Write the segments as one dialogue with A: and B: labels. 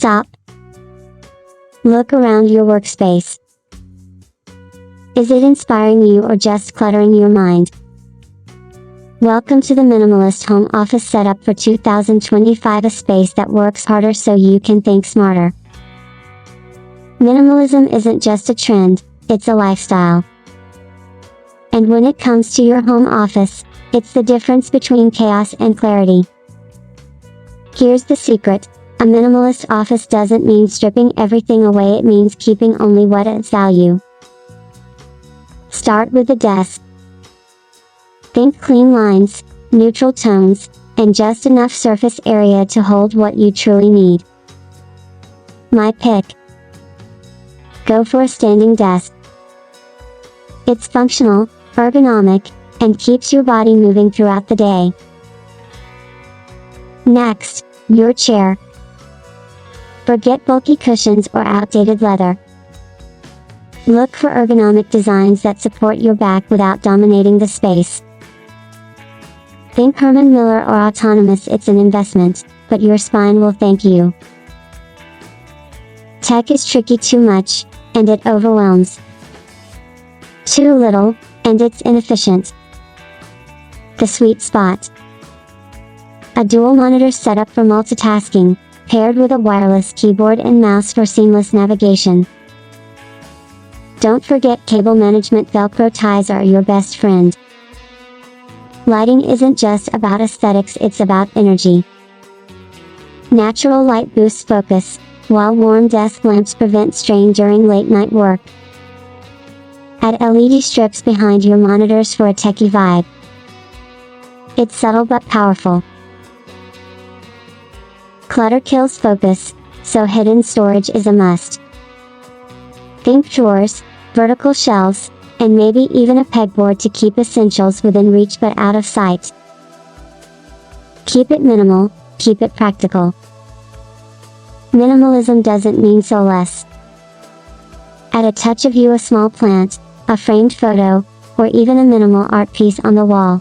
A: Stop. Look around your workspace. Is it inspiring you or just cluttering your mind? Welcome to the Minimalist Home Office Setup for 2025, a space that works harder so you can think smarter. Minimalism isn't just a trend, it's a lifestyle. And when it comes to your home office, it's the difference between chaos and clarity. Here's the secret: a minimalist office doesn't mean stripping everything away, it means keeping only what adds value. Start with the desk. Think clean lines, neutral tones, and just enough surface area to hold what you truly need. My pick. Go for a standing desk. It's functional, ergonomic, and keeps your body moving throughout the day. Next, your chair. Forget bulky cushions or outdated leather. Look for ergonomic designs that support your back without dominating the space. Think Herman Miller or autonomous, it's an investment, but your spine will thank you. Tech is tricky: too much, and it overwhelms. Too little, and it's inefficient. The sweet spot. A dual monitor setup for multitasking, paired with a wireless keyboard and mouse for seamless navigation. Don't forget cable management. Velcro ties are your best friend. Lighting isn't just about aesthetics, it's about energy. Natural light boosts focus, while warm desk lamps prevent strain during late night work. Add LED strips behind your monitors for a techie vibe. It's subtle but powerful. Clutter kills focus, so hidden storage is a must. Think drawers, vertical shelves, and maybe even a pegboard to keep essentials within reach but out of sight. Keep it minimal, keep it practical. Minimalism doesn't mean so less. Add a touch of you, a small plant, a framed photo, or even a minimal art piece on the wall.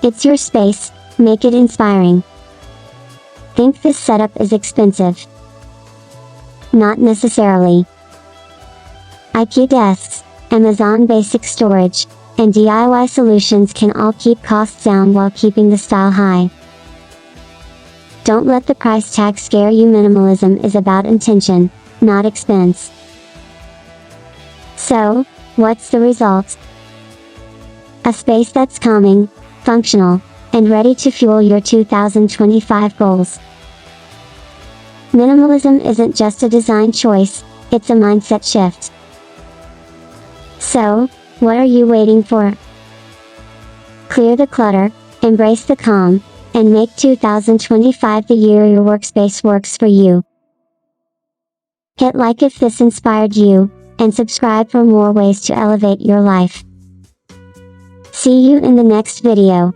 A: It's your space, make it inspiring. Think this setup is expensive? Not necessarily. IKEA desks, Amazon basic storage, and DIY solutions can all keep costs down while keeping the style high. Don't let the price tag scare you. Minimalism is about intention, not expense. So, what's the result? A space that's calming, functional, and ready to fuel your 2025 goals. Minimalism isn't just a design choice, it's a mindset shift. So, what are you waiting for? Clear the clutter, embrace the calm, and make 2025 the year your workspace works for you. Hit like if this inspired you, and subscribe for more ways to elevate your life. See you in the next video.